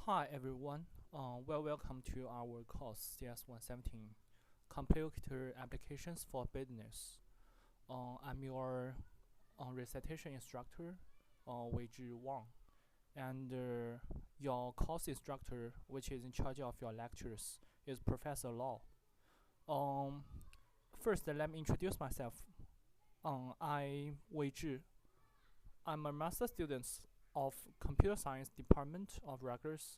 Hi everyone, welcome to our course CS117, Computer Applications for Business. I'm your recitation instructor, Weizhi Wang, and your course instructor, which is in charge of your lectures, is Professor Law. Um, First, let me introduce myself. I'm Weizhi. I'm a master student of Computer Science Department of Rutgers,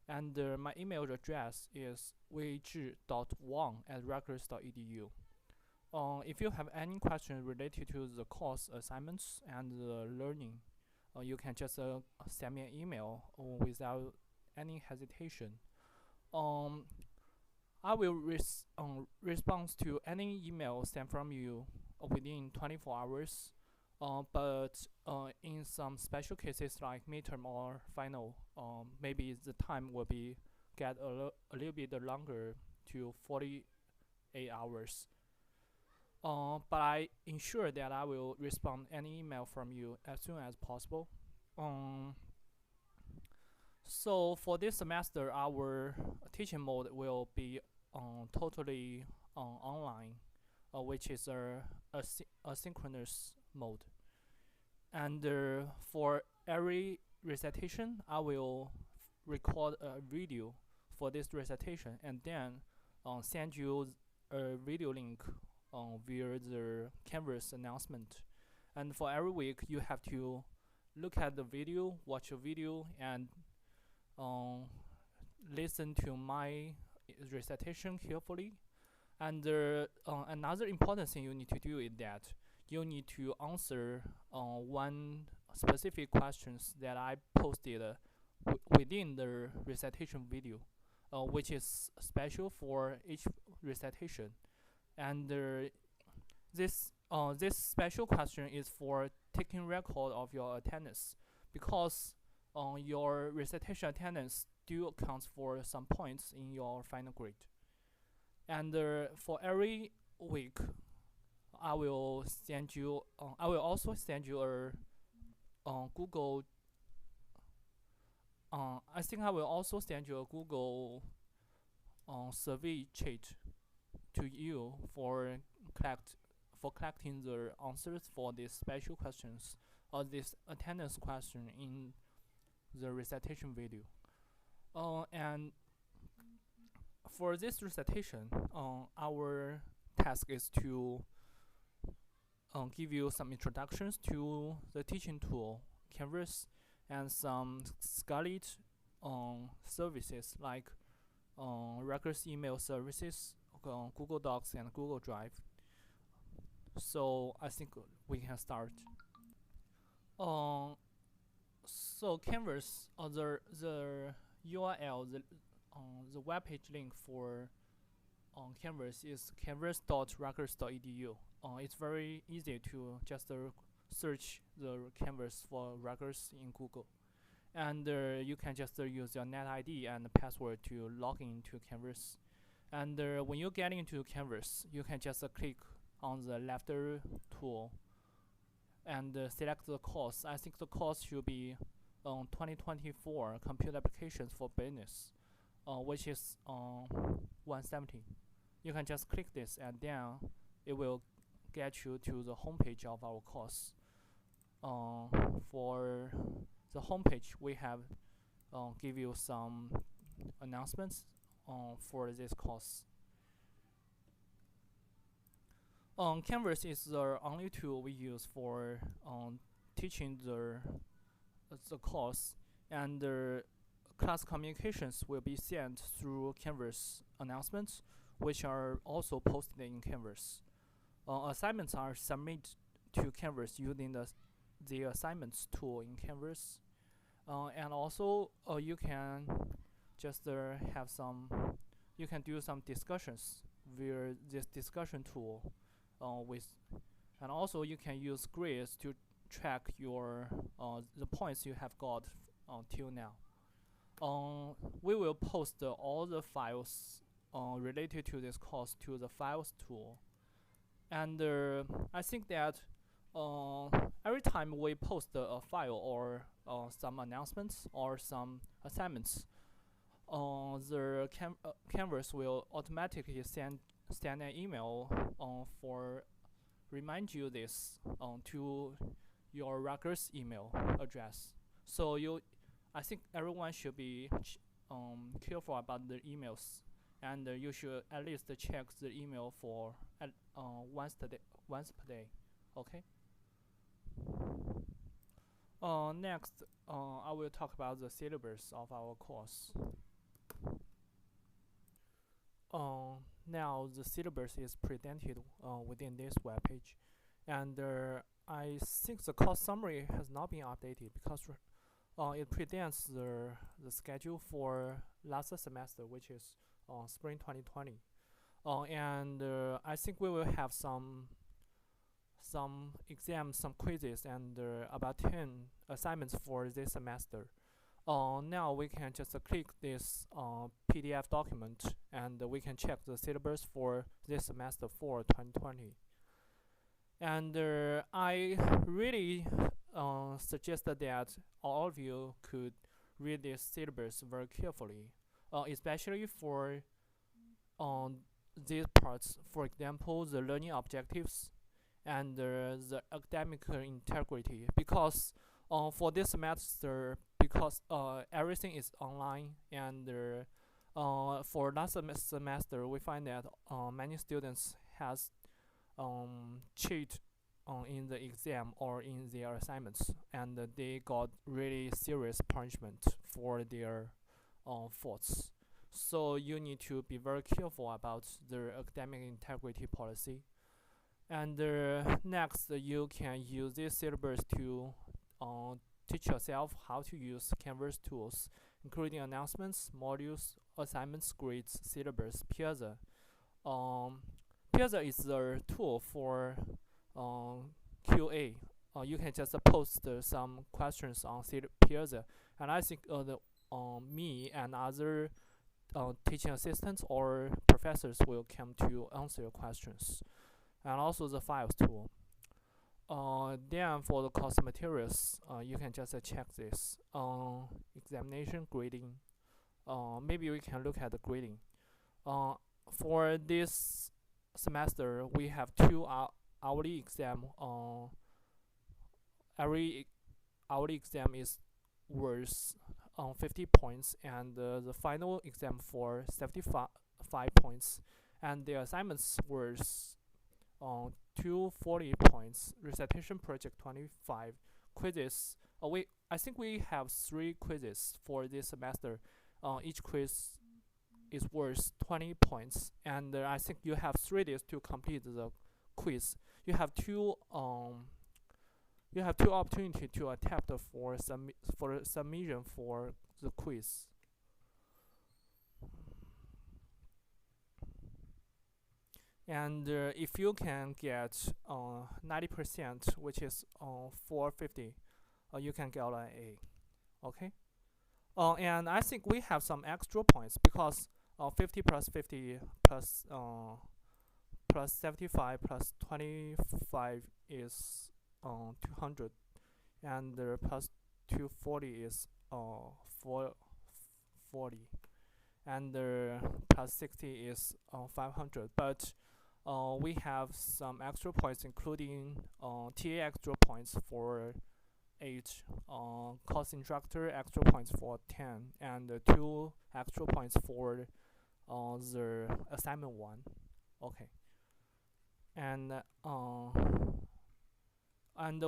and my email address is weizhi.wang@rutgers.edu. If you have any questions related to the course assignments and the learning, you can just send me an email without any hesitation. Um, I will respond to any email sent from you within 24 hours. But in some special cases like midterm or final, maybe the time will be get a little bit longer to 48 hours. But I ensure that I will respond any email from you as soon as possible. Um, so for this semester, our teaching mode will be totally online, which is a asynchronous mode. And for every recitation, I will record a video for this recitation and then send you a video link via the Canvas announcement. And for every week, you have to look at the video, watch a video, and um, listen to my recitation carefully. And another important thing you need to do is that you need to answer one specific questions that I posted within the recitation video, which is special for each recitation. And this special question is for taking record of your attendance, because your recitation attendance still counts for some points in your final grade. And for every week, I will send you. I will also send you a Google. I think I will also send you a Google survey chat to you for collecting the answers for these special questions or this attendance question in the recitation video. And for this recitation, our task is to give you some introductions to the teaching tool Canvas and some Scarlet services like Rutgers email services, Google Docs, and Google Drive. So I think we can start. Um, so Canvas, the URL, the web page link for Canvas is canvas.rutgers.edu. It's very easy to just search the Canvas for Rutgers in Google, and you can just use your net ID and password to log into Canvas. And when you get into Canvas, you can just click on the left tool and select the course. I think the course should be 2024 Computer Applications for Business, which is 170. You can just click this and then it will get you to the homepage of our course. For the homepage, we have give you some announcements for this course. Canvas is the only tool we use for teaching the course, and the class communications will be sent through Canvas announcements, which are also posted in Canvas. Assignments are submitted to Canvas using the assignments tool in Canvas, and also you can just you can do some discussions via this discussion tool and also you can use grids to track your the points you have got till now. We will post all the files related to this course to the files tool, and I think that every time we post a file or some announcements or some assignments, the Canvas will automatically send an email for remind you this to your records email address. So I think everyone should be careful about the emails, and you should at least check the email for once per day. Okay. Next, I will talk about the syllabus of our course. Now the syllabus is presented within this web page, and I think the course summary has not been updated because it presents the schedule for last semester, which is spring 2020. And I think we will have some exams, some quizzes, and about 10 assignments for this semester. Now we can just click this PDF document, and we can check the syllabus for this semester for 2020. And I really suggested that all of you could read this syllabus very carefully, especially for these parts. For example, the learning objectives and the academic integrity, because for this semester, because everything is online, and for last semester we find that many students has cheat in the exam or in their assignments, and they got really serious punishment for their faults. So you need to be very careful about the academic integrity policy. And next, you can use this syllabus to teach yourself how to use Canvas tools, including announcements, modules, assignments, grades, syllabus, Piazza. Piazza is the tool for QA. You can just post some questions on Piazza, and I think me and other teaching assistants or professors will come to answer your questions. And also the files tool. Then for the course materials, you can just check this examination grading. Maybe we can look at the grading. For this semester, we have 2 hourly exam. Every hourly exam is worth 50 points, and the final exam for 75 points, and the assignments worth 240 points. Recitation project 25. Quizzes. I think we have 3 quizzes for this semester. Each quiz is worth 20 points, and I think you have 3 days to complete the quiz. You have two opportunities to attempt for submission for the quiz. And if you can get 90%, which is 450, you can get an A. Okay. And I think we have some extra points because 50 plus 50 plus 75 plus 25 is 200, and plus 240 is 440, and plus 60 is 500. But we have some extra points, including TA extra points for 8, course instructor extra points for 10, and 2 extra points for the assignment 1. Okay. And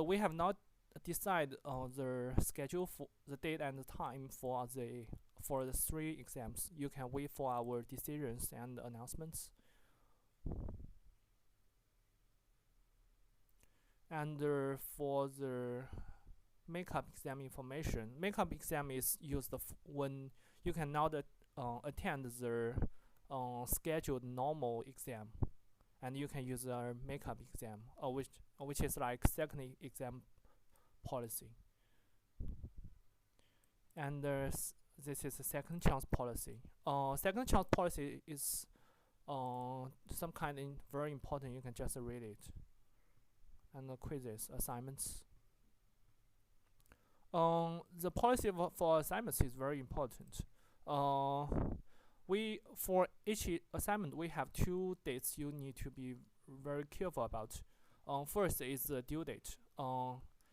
we have not decided the schedule for the date and the time for the 3 exams. You can wait for our decisions and announcements. And for the makeup exam information, makeup exam is used when you cannot attend the scheduled normal exam, and you can use a makeup exam, which is like second exam policy. And this is a second chance policy. Second chance policy is some kind of very important. You can just read it. And the quizzes, assignments. The policy for assignments is very important. uh, we for each assignment we have 2 dates you need to be very careful about. First is the due date.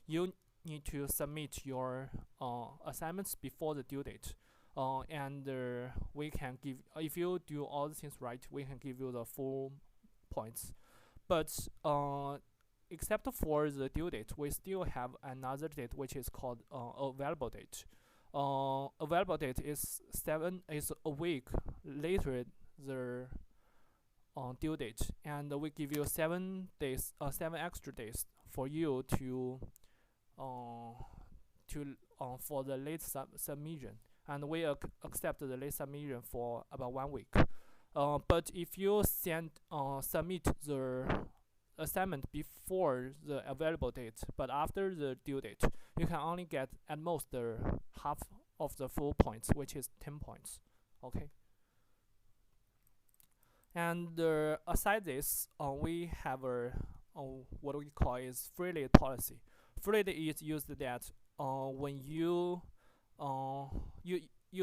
You need to submit your assignments before the due date. And we can give, if you do all the things right, we can give you the full points. But except for the due date, we still have another date which is called available date. Available date is a week later the due date, and we give you 7 days, 7 extra days for you to for the late submission, and we accept the late submission for about 1 week. But if you submit the assignment before the available date, but after the due date, you can only get at most the half of the full points, which is 10 points. Okay. And aside this, we have a what we call is free lead policy. Free lead is used that when you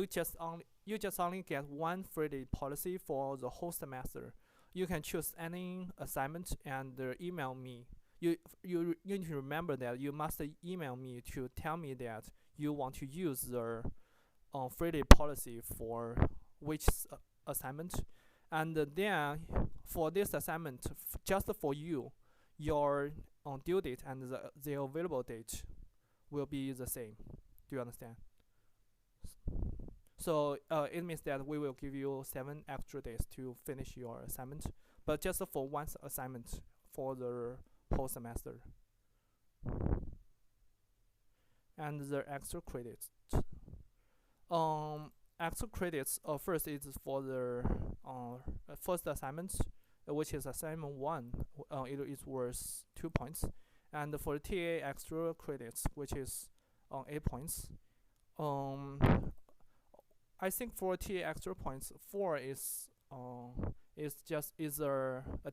just only get one free lead policy for the whole semester. You can choose any assignment and email me. You need to remember that you must email me to tell me that you want to use the free lead policy for which assignment. And then for this assignment, just for you, your due date and the available date will be the same. Do you understand? So it means that we will give you 7 extra days to finish your assignment, but just for one assignment for the whole semester. And the extra credits. Extra credits first is for the first assignment, which is assignment 1. It is worth 2 points, and for the TA extra credits, which is 8 points. I think for TA extra points, 4 is a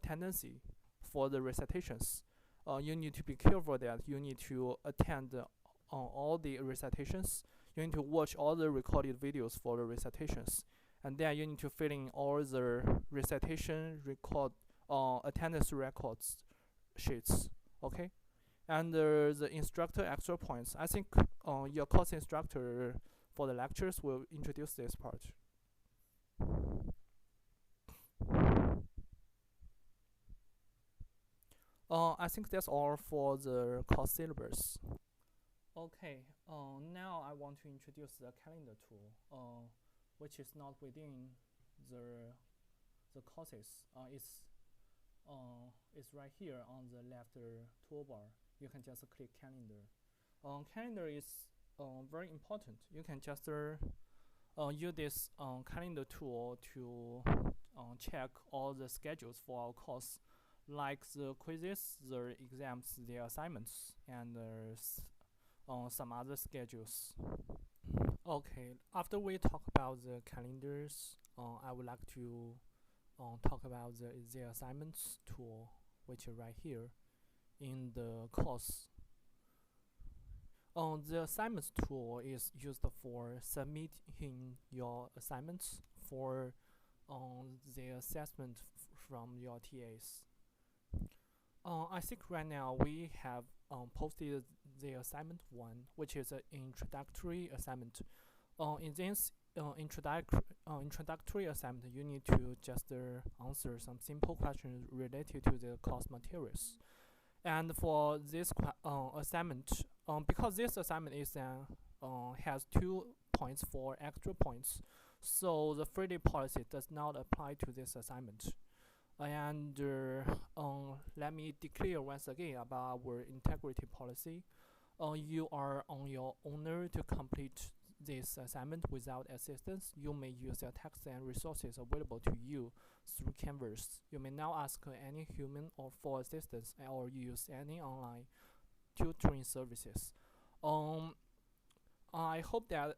tendency for the recitations. You need to be careful that you need to attend all the recitations. You need to watch all the recorded videos for the recitations, and then you need to fill in all the recitation attendance records sheets. Okay, and the instructor extra points. I think your course instructor for the lectures will introduce this part. I think that's all for the course syllabus. Okay, now I want to introduce the calendar tool, which is not within the courses. It's right here on the left toolbar. You can just click calendar. Calendar is very important. You can just use this calendar tool to check all the schedules for our course, like the quizzes, the exams, the assignments, and some other schedules. Okay, after we talk about the calendars, I would like to talk about the assignments tool, which is right here in the course. The assignments tool is used for submitting your assignments for the assessment from your TAs. I think right now we have posted the assignment 1, which is an introductory assignment. In this introductory assignment, you need to just answer some simple questions related to the course materials. And for this assignment, because this assignment is has 2 points for extra points, so the free lead policy does not apply to this assignment. And let me declare once again about our integrity policy. You are on your own to complete this assignment without assistance. You may use the text and resources available to you through Canvas. You may now ask any human or for assistance, or use any online tutoring services. I hope that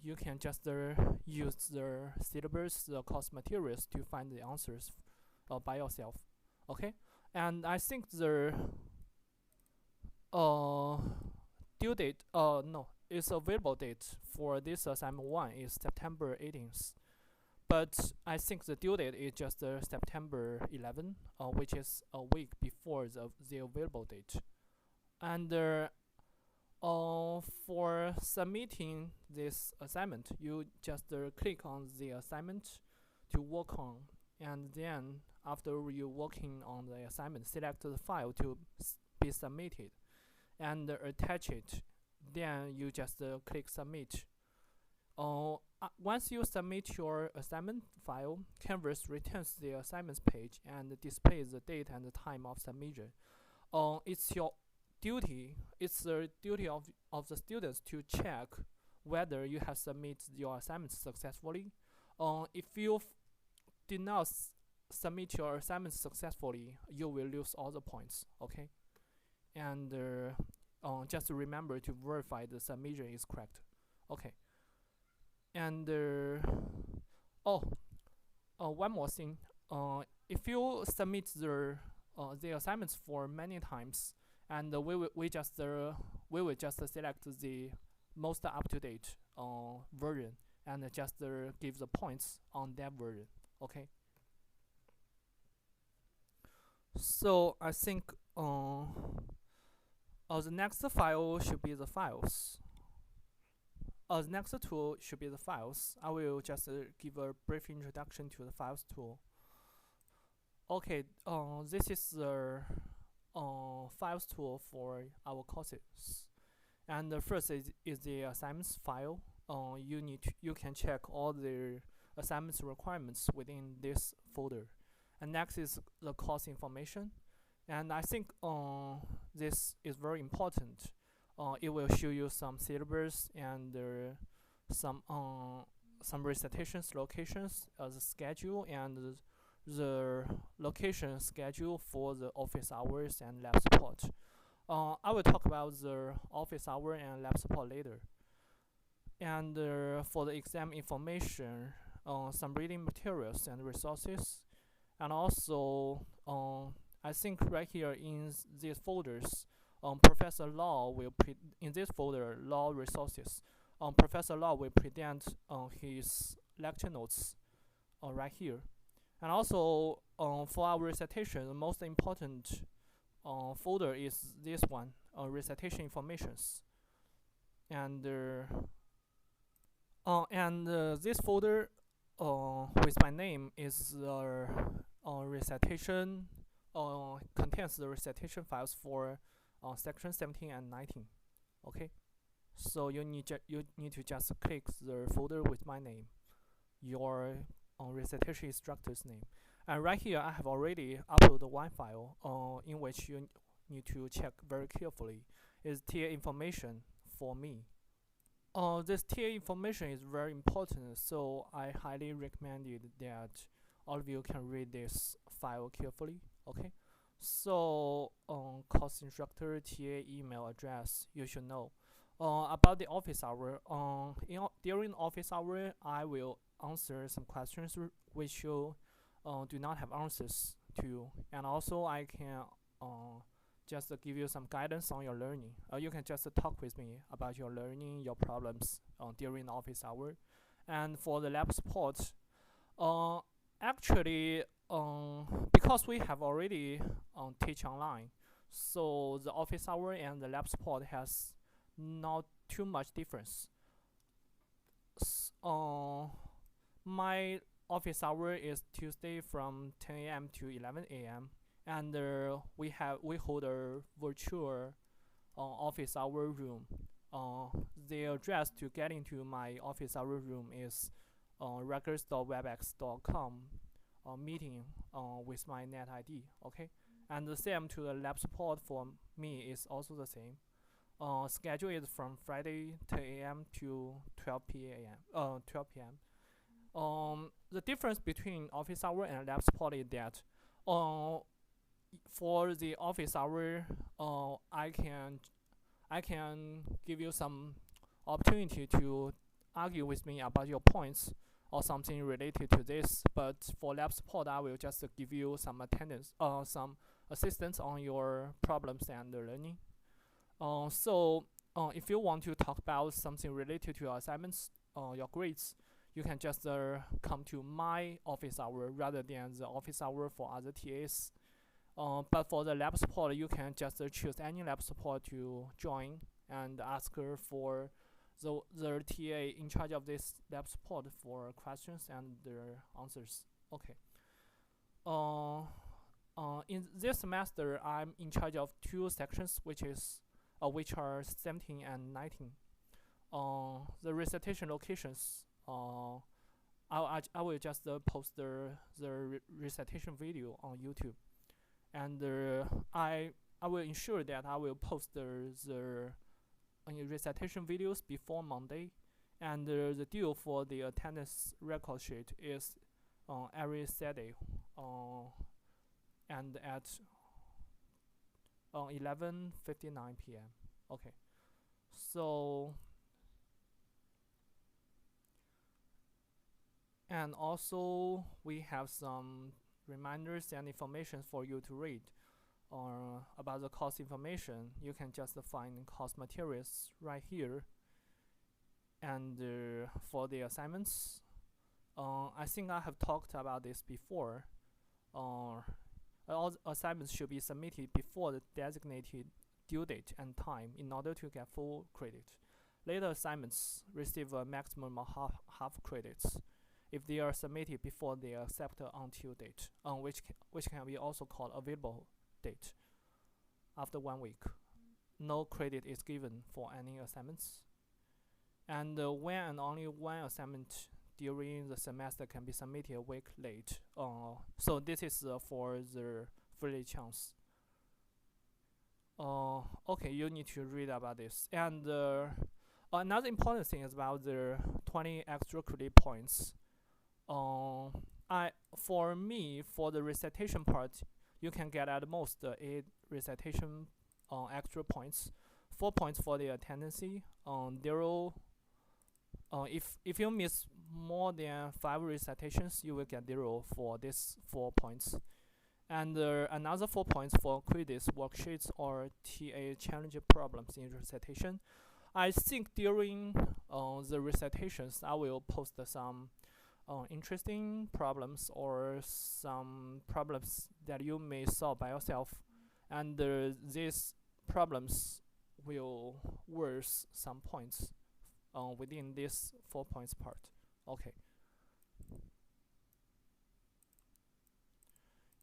you can just use the syllabus, the course materials to find the answers by yourself. Okay, and I think the due date, no, its available date for this assignment 1 is September 18th. But I think the due date is just September 11, which is a week before the available date. And for submitting this assignment, you just click on the assignment to work on, and then after you working on the assignment, select the file to be submitted and attach it. Then you just click submit. Once you submit your assignment file, Canvas returns the assignments page and displays the date and the time of submission. It's the duty of the students to check whether you have submitted your assignment successfully. If you did not submit your assignment successfully, you will lose all the points. Okay, and just remember to verify the submission is correct. Okay, and one more thing. If you submit the assignments for many times, and we will just select the most up-to-date version and just give the points on that version. Okay. So I think the next file should be the files. The next tool should be the files. I will just give a brief introduction to the files tool. Okay, this is the files tool for our courses. And the first is the assignments file. You can check all the assignments requirements within this folder. And next is the course information. And I think this is very important. It will show you some syllabus and some recitations locations, the schedule and the location schedule for the office hours and lab support. I will talk about the office hour and lab support later. And for the exam information, some reading materials and resources, and also I think right here in these folders, Professor Law will in this folder law resources. Professor Law will present his lecture notes right here. And also for our recitation, the most important folder is this one, recitation informations. And this folder with my name is the recitation, contains the recitation files for section 17 and 19. Okay, so you need to just click the folder with my name, your recitation instructor's name, and right here I have already uploaded one file in which you need to check very carefully. Is TA information for me. This TA information is very important, so I highly recommend that all of you can read this file carefully. Okay, so course instructor TA email address you should know. About the office hour, during office hour I will answer some questions which you do not have answers to, and also I can just give you some guidance on your learning. You can just talk with me about your learning, your problems during office hour. And for the lab support, actually because we have already teach online, so the office hour and the lab support has not too much difference. My office hour is Tuesday from 10 a.m. to 11 a.m. and we hold a virtual office hour room. The address to get into my office hour room is records.webex.com meeting with my net ID. Okay, and the same to the lab support for me is also the same. Schedule is from Friday 10 a.m. to 12 p.m. The difference between office hour and lab support is that for the office hour, I can give you some opportunity to argue with me about your points or something related to this. But for lab support, I will just give you some some assistance on your problems and learning. So if you want to talk about something related to your assignments, your grades, you can just come to my office hour rather than the office hour for other TAs. But for the lab support, you can just choose any lab support to join and ask her for the TA in charge of this lab support for questions and their answers. Okay. In this semester, I'm in charge of 2 sections, which are 17 and 19. The recitation locations. I will just post the recitation video on YouTube, and I will ensure that I will post the recitation videos before Monday, and the due for the attendance record sheet is every Saturday, and at 11:59 p.m. Okay, so and also we have some reminders and information for you to read. About the course information, you can just find course materials right here. And for the assignments, I think I have talked about this before. All assignments should be submitted before the designated due date and time in order to get full credit. Later assignments receive a maximum of half credits if they are submitted before the accepted until date, which can be also called available date. After 1 week, no credit is given for any assignments, and when and only one assignment during the semester can be submitted a week late. So this is for the free chance. Okay, you need to read about this. And another important thing is about the 20 extra credit points. For the recitation part, you can get at most 8 recitation extra points, 4 points for the attendance, 0. If you miss more than 5 recitations, you will get 0 for this 4 points, and another 4 points for quizzes, worksheets, or TA challenge problems in recitation. I think during the recitations, I will post some interesting problems or some problems that you may solve by yourself, and these problems will worth some points within this 4 points part. Okay.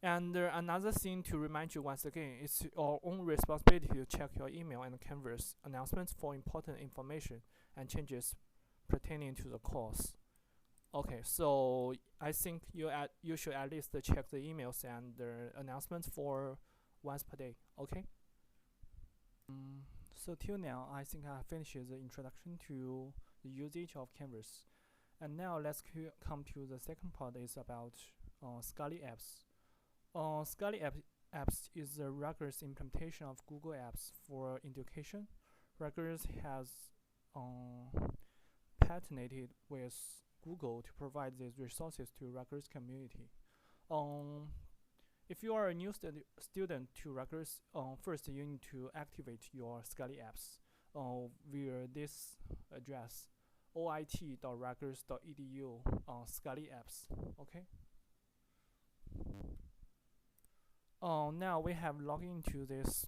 And another thing to remind you once again, it's your own responsibility to check your email and Canvas announcements for important information and changes pertaining to the course. Okay, so I think you should at least check the emails and the announcements for once per day. Okay. So till now, I think I finished the introduction to the usage of Canvas, and now let's come to the second part. Is about ScarletApps. ScarletApps is the Rutgers implementation of Google Apps for education. Rutgers has partnered with Google to provide these resources to Rutgers community. If you are a new student to Rutgers, first you need to activate your ScarletApps via this address, oit.rutgers.edu ScarletApps. Okay. Now we have logged into this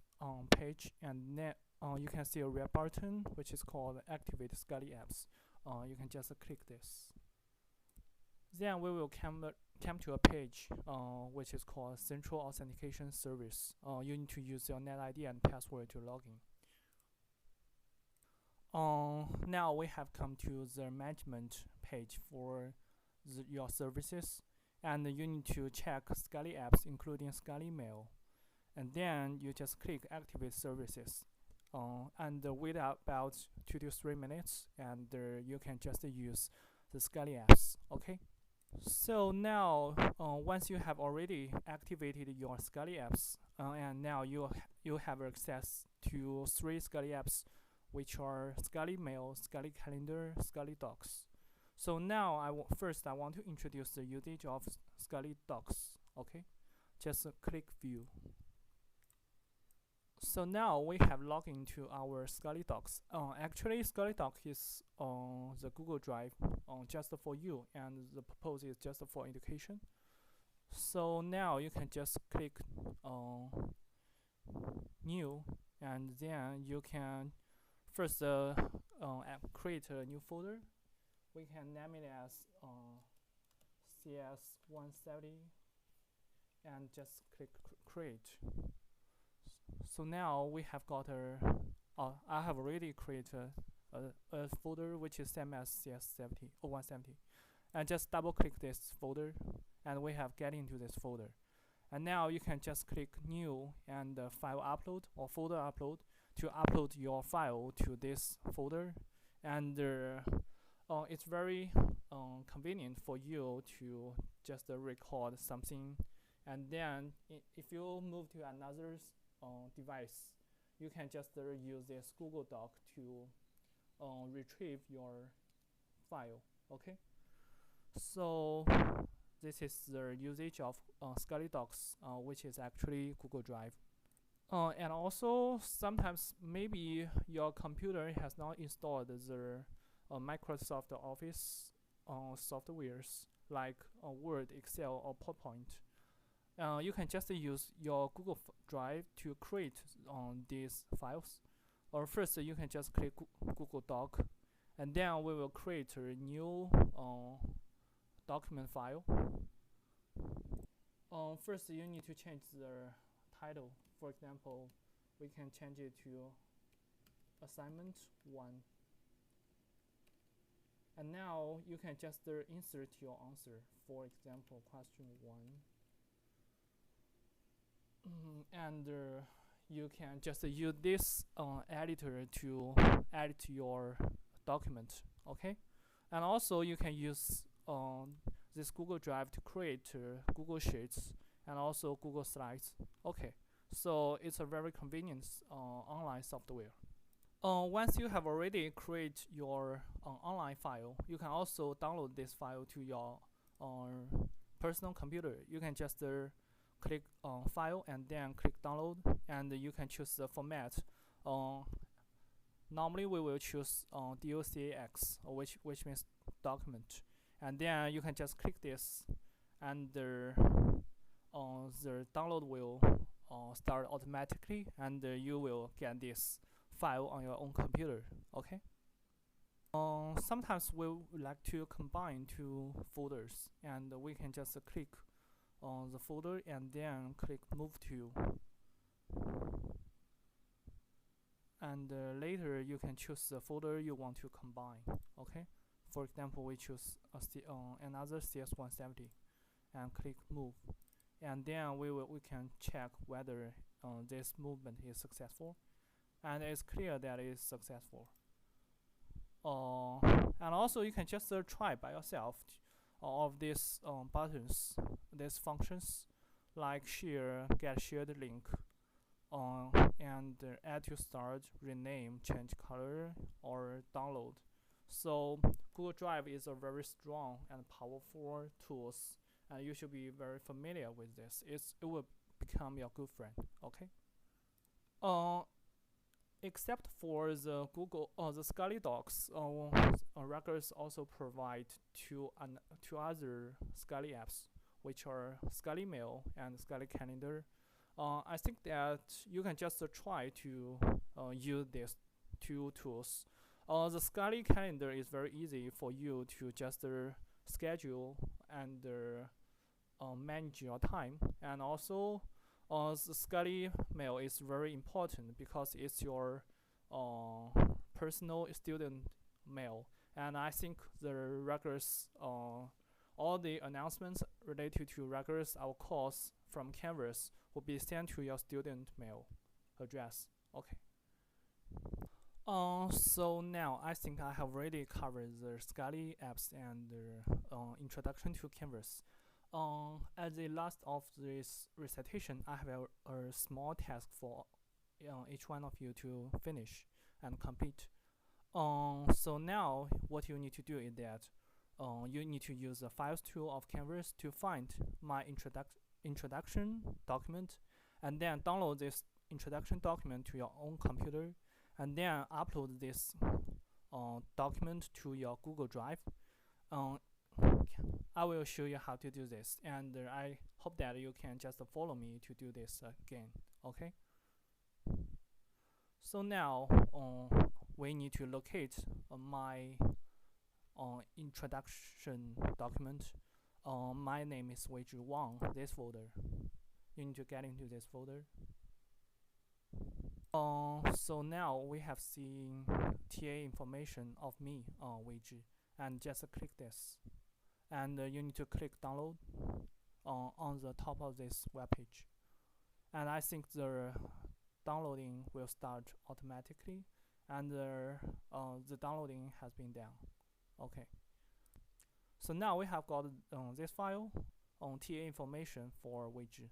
page, and you can see a red button which is called Activate ScarletApps. You can just click this. Then we will come to a page which is called Central Authentication Service. You need to use your NetID and password to log in. Now we have come to the management page for your services, and you need to check ScarletApps including ScarletMail, and then you just click Activate Services, and wait about 2 to 3 minutes, and you can just use the ScarletApps. Okay. So now, once you have already activated your ScarletApps, and now you have access to 3 ScarletApps, which are ScarletMail, ScarletCalendar, ScarletDocs. So now first I want to introduce the usage of ScarletDocs. Okay, just click View. So now we have logged into our ScarletApps. Actually, ScarletApps is the Google Drive just for you, and the purpose is just for education. So now you can just click new, and then you can first create a new folder. We can name it as CS170 and just click create. So now we have got I have already created a folder which is same as CS70 or 170, and just double click this folder, and we have get into this folder. And now you can just click new and file upload or folder upload to upload your file to this folder. And it's very convenient for you to just record something, and then if you move to another device, you can just use this Google Doc to retrieve your file. Okay, so this is the usage of ScarletApps, which is actually Google Drive. And also sometimes maybe your computer has not installed the Microsoft Office softwares like Word, Excel, or PowerPoint. You can just use your Google Drive to create these files. Or first, you can just click Google Doc, and then we will create a new document file. First, you need to change the title. For example, we can change it to assignment 1. And now you can just insert your answer. For example, question 1. And you can just use this editor to edit your document. Okay, and also you can use this Google Drive to create Google Sheets and also Google Slides. Okay, so it's a very convenient online software. Once you have already created your online file, you can also download this file to your personal computer. You can just click file and then click download, and you can choose the format. Normally we will choose DOCX, which means document, and then you can just click this, and the download will start automatically, and you will get this file on your own computer. Okay. Sometimes we would like to combine two folders, and we can just click on the folder and then click move to, and later you can choose the folder you want to combine. Okay, for example, we choose another CS170 and click move, and then we can check whether this movement is successful, and it's clear that it is successful. And also you can just try by yourself of these buttons, these functions like share, get shared link, and add to start, rename, change color, or download. So Google Drive is a very strong and powerful tools, and you should be very familiar with this. It will become your good friend. Okay. Except for the the ScarletApps, records also provide two other ScarletApps, which are ScarletMail and ScarletCalendar. I think that you can just try to use these two tools. The ScarletCalendar is very easy for you to just schedule and manage your time, and also the ScarletMail is very important because it's your personal student mail, and I think the records, all the announcements related to records, our course from Canvas will be sent to your student mail address. Okay. So now I think I have already covered the ScarletApps and the introduction to Canvas. At the last of this recitation, I have a small task for each one of you to finish and complete. So now what you need to do is that you need to use the files tool of Canvas to find my introduction document, and then download this introduction document to your own computer, and then upload this document to your Google Drive. I will show you how to do this, and I hope that you can just follow me to do this again. Okay. So now we need to locate my introduction document. My name is Weizhi Wang. This folder. You need to get into this folder. So now we have seen TA information of me, Weizhi, and just click this, and you need to click download on the top of this web page, and I think the downloading will start automatically, and the downloading has been done. Okay. So now we have got this file on TA information for Weizhi.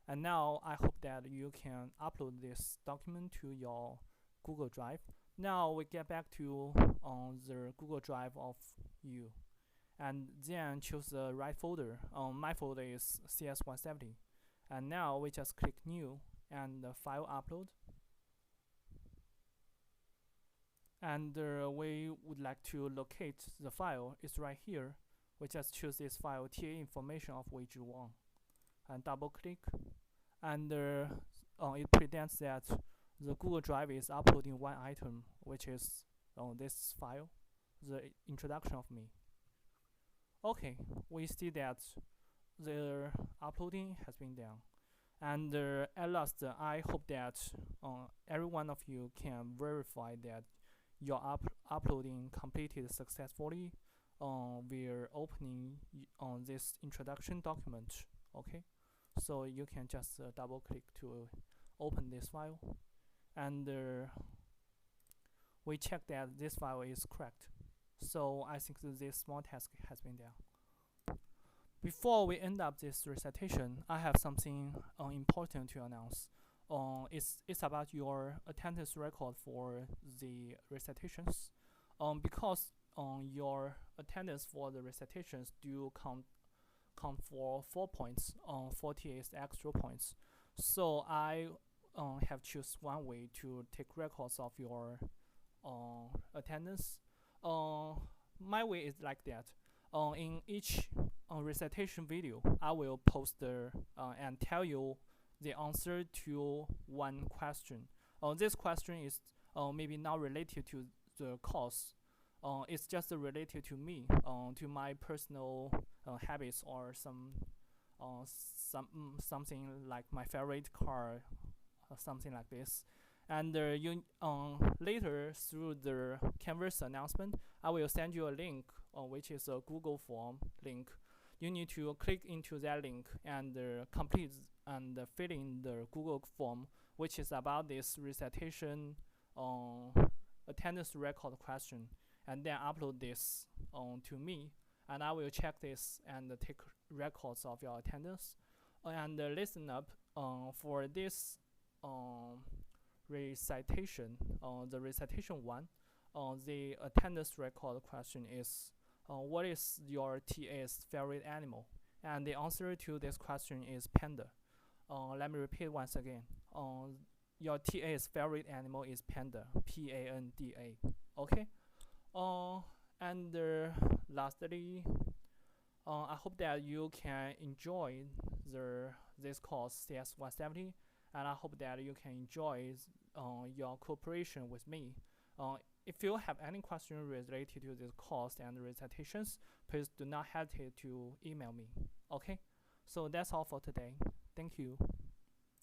And now I hope that you can upload this document to your Google Drive. Now we get back to the Google Drive of you, and then choose the right folder. My folder is CS170, and now we just click new and file upload. And we would like to locate the file. It's right here. We just choose this file, TA information of Weizhi Wang, and double click, and it presents that the Google Drive is uploading one item, which is this file, the introduction of me. Okay, we see that the uploading has been done, and at last I hope that every one of you can verify that your uploading completed successfully. We're opening on this introduction document. Okay, so you can just double click to open this file, and we check that this file is correct. So I think this small task has been done. Before we end up this recitation, I have something important to announce. It's about your attendance record for the recitations. Because your attendance for the recitations do count for 4 points, 40 is extra points. So I have choose one way to take records of your attendance. My way is like that. In each recitation video, I will post and tell you the answer to one question. This question is maybe not related to the course. It's just related to me, to my personal habits, or something like my favorite car, something like this. And you later through the Canvas announcement, I will send you a link, which is a Google form link. You need to click into that link and complete and fill in the Google form, which is about this recitation attendance record question, and then upload this to me, and I will check this and take records of your attendance. And listen up, for this recitation, the recitation 1, the attendance record question is, what is your TA's favorite animal? And the answer to this question is panda. Let me repeat once again. Your TA's favorite animal is panda, PANDA. Okay. And lastly, I hope that you can enjoy this course CS170, and I hope that you can enjoy your cooperation with me. If you have any question related to this course and recitations, please do not hesitate to email me. Okay, so that's all for today. Thank you.